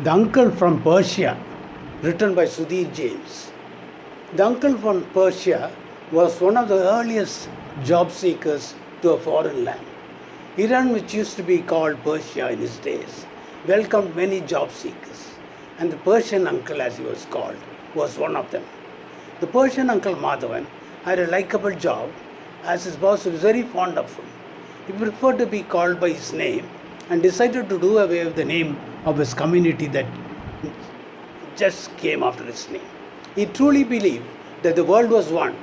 The Uncle from Persia, written by Sudhir James. The uncle from Persia was one of the earliest job seekers to a foreign land. Iran, which used to be called Persia in his days, welcomed many job seekers, and the Persian uncle, as he was called, was one of them. The Persian uncle Madhavan had a likable job as his boss was very fond of him. He preferred to be called by his name and decided to do away with the name of his community that just came after his name. He truly believed that the world was one,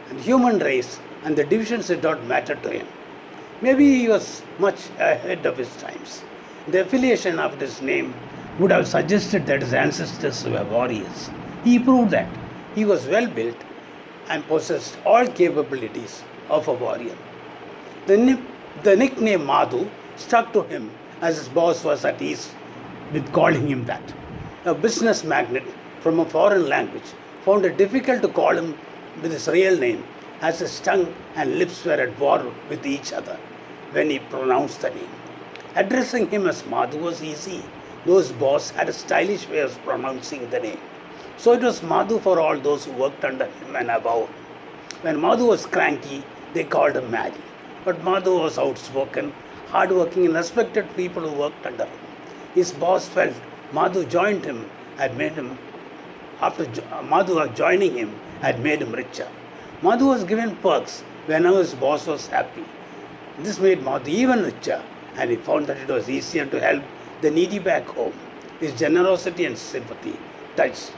and human race, and the divisions did not matter to him. Maybe he was much ahead of his times. The affiliation of his name would have suggested that his ancestors were warriors. He proved that he was well built and possessed all capabilities of a warrior. The nickname Madhu stuck to him as his boss was at ease with calling him that. A business magnate from a foreign language found it difficult to call him with his real name as his tongue and lips were at war with each other when he pronounced the name. Addressing him as Madhu was easy. Those boss had a stylish way of pronouncing the name. So it was Madhu for all those who worked under him and above him. When Madhu was cranky, they called him Madhu. But Madhu was outspoken, hardworking, and respected people who worked under him. His boss felt Madhu joined him had made him Madhu joining him had made him richer. Madhu was given perks whenever his boss was happy. This made Madhu even richer, and he found that it was easier to help the needy back home. His generosity and sympathy touched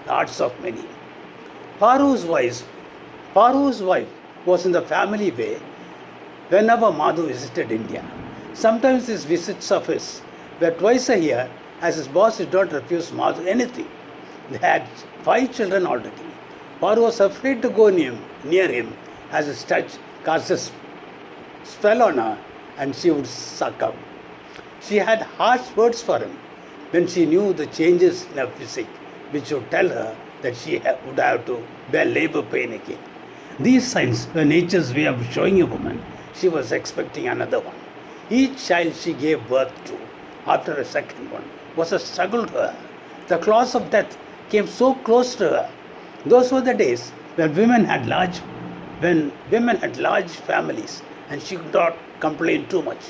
the hearts of many. Paru's wife was in the family way whenever Madhu visited India. Sometimes these visits of his were twice a year, as his boss did not refuse Madhu anything. They had 5 children already. Paru was afraid to go near him, as his touch cast a spell on her and she would succumb. She had harsh words for him when she knew the changes in her physique, which would tell her that she would have to bear labor pain again. These signs were nature's way of showing a woman she was expecting another one. Each child she gave birth to after a second one was a struggle to her. The claws of death came so close to her. Those were the days when women had large families and she could not complain too much.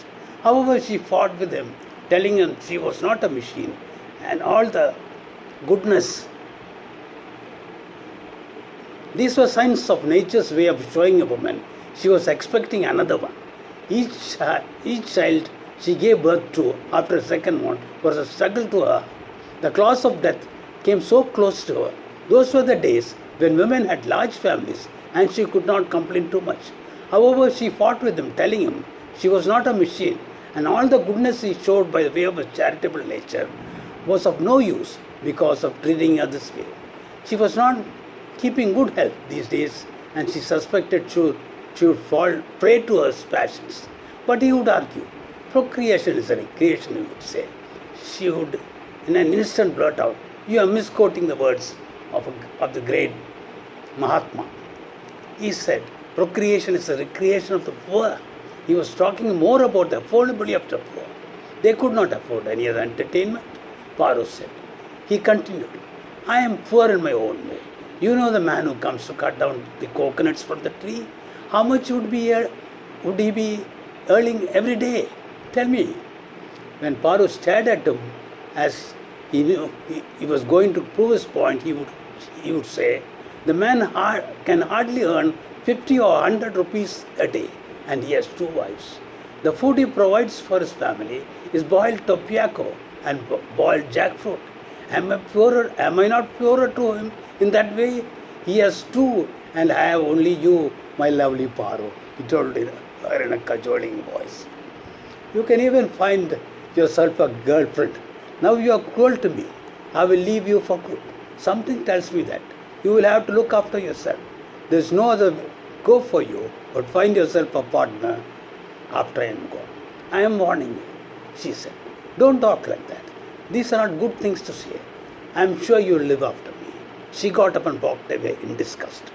However, she fought with him, telling him she was not a machine and all the goodness. These were signs of nature's way of showing a woman she was expecting another one. Each child she gave birth to after a second one was a struggle to her. The claws of death came so close to her. Those were the days when women had large families and she could not complain too much. However, she fought with him, telling him she was not a machine and all the goodness he showed by the way of a charitable nature was of no use because of treating others well. She was not keeping good health these days and she suspected she would fall prey to her passions. But he would argue, procreation is a recreation, he would say. She would in an instant blurt out, "You are misquoting the words of the great Mahatma." He said, procreation is a recreation of the poor. He was talking more about the affordability of the poor. They could not afford any other entertainment, Paru said. He continued, "I am poor in my own way. You know the man who comes to cut down the coconuts from the tree? How much would he be earning every day? Tell me." When Paru stared at him as he knew he was going to prove his point, he would say, "The man can hardly earn 50 or 100 rupees a day, and he has 2 wives. The food he provides for his family is boiled tobacco and boiled jackfruit. Am I not purer to him in that way? He has 2, and I have only you, my lovely Paru," he told her in a cajoling voice. "You can even find yourself a girlfriend. Now you are cruel to me. I will leave you for good. Something tells me that you will have to look after yourself. There is no other go for you but find yourself a partner after I am gone. I am warning you," she said. "Don't talk like that. These are not good things to say. I am sure you will live after me." She got up and walked away in disgust.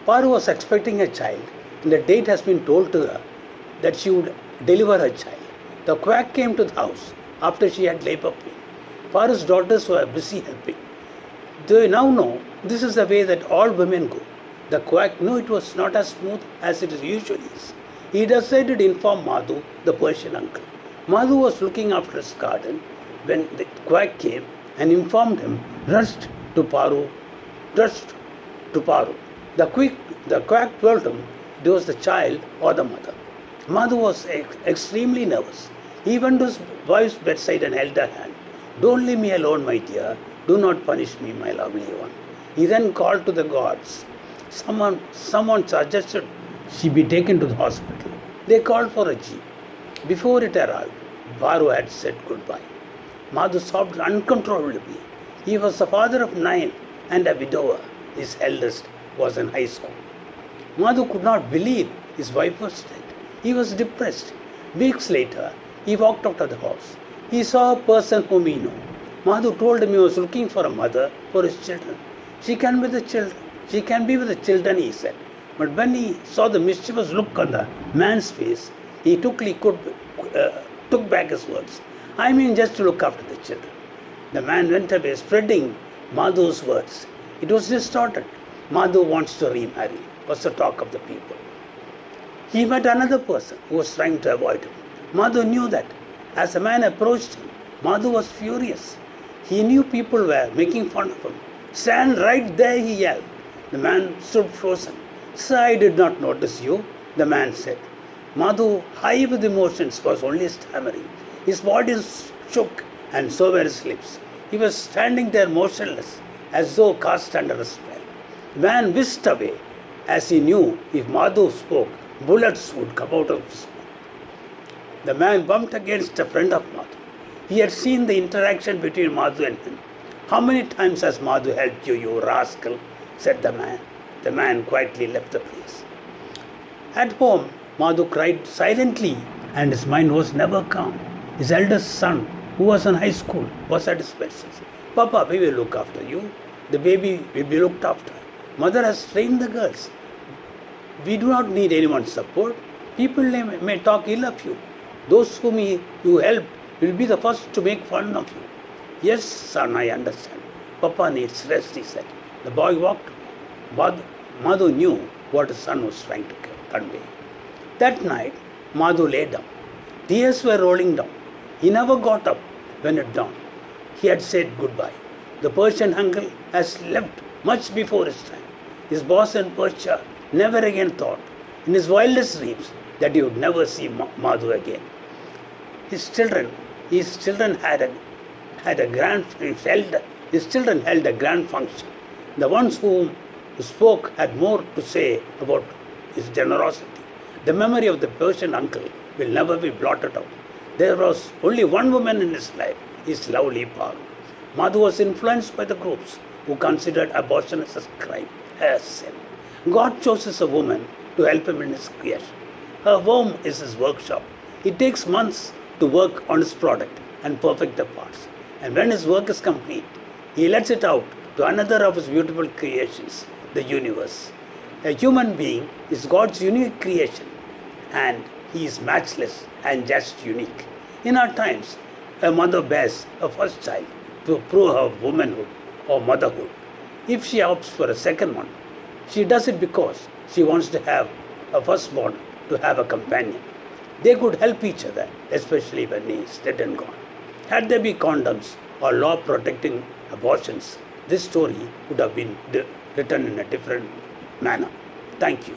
Paru was expecting a child, and the date has been told to her that she would deliver her child. The quack came to the house after she had labor pain. Paru's daughters were busy helping. They now know this is the way that all women go. The quack knew it was not as smooth as it usually is. He decided to inform Madhu, the Persian uncle. Madhu was looking after his garden when the quack came and informed him, rushed to Paru. The quack told him it was the child or the mother. Madhu was extremely nervous. He went to his wife's bedside and held her hand. Don't leave me alone, my dear. Do not punish me, my lovely one. He then called to the gods. Someone suggested she be taken to the hospital. They called for a jeep. Before it arrived, Paru had said goodbye. Madhu sobbed uncontrollably. He was the father of 9 and a widower. His eldest was in high school. Madhu could not believe his wife was dead. He was depressed. Weeks later, he walked out of the house. He saw a person whom he knew. Madhu told him he was looking for a mother for his children. She can be with the children, he said. But when he saw the mischievous look on the man's face, he took back his words. I mean just to look after the children. The man went away spreading Madhu's words. It was distorted. Madhu wants to remarry, was the talk of the people. He met another person who was trying to avoid him. Madhu knew that. As the man approached him, Madhu was furious. He knew people were making fun of him. Stand right there, he yelled. The man stood frozen. Sir, I did not notice you, the man said. Madhu, high with emotions, was only stammering. His body shook and so were his lips. He was standing there motionless, as though cast under a spell. The man whisked away, as he knew if Madhu spoke, bullets would come out of his mouth. The man bumped against a friend of Madhu. He had seen the interaction between Madhu and him. How many times has Madhu helped you, you rascal? Said the man. The man quietly left the place. At home, Madhu cried silently and his mind was never calm. His eldest son, who was in high school, was at his bedside. Papa, we will look after you. The baby will be looked after. Mother has trained the girls. We do not need anyone's support. People may talk ill of you. Those whom you help will be the first to make fun of you. Yes, son, I understand. Papa needs rest, he said. The boy walked away. Madhu knew what his son was trying to convey. That night, Madhu lay down. Tears were rolling down. He never got up when it dawned. He had said goodbye. The Persian uncle has left much before his time. His boss in Persia never again thought, in his wildest dreams, that he would never see Madhu again. His children held a grand function. The ones who spoke had more to say about his generosity. The memory of the Persian uncle will never be blotted out. There was only one woman in his life, his lovely Paru. Madhu was influenced by the groups who considered abortion as a crime, as sin. God chooses a woman to help him in his creation. Her home is his workshop. It takes months to work on his product and perfect the parts. And when his work is complete, he lets it out to another of his beautiful creations, the universe. A human being is God's unique creation, and he is matchless and just unique. In our times, a mother bears a first child to prove her womanhood or motherhood. If she opts for a second one, she does it because she wants to have a firstborn to have a companion. They could help each other, especially when he is dead and gone. Had there been condoms or law protecting abortions, this story would have been written in a different manner. Thank you.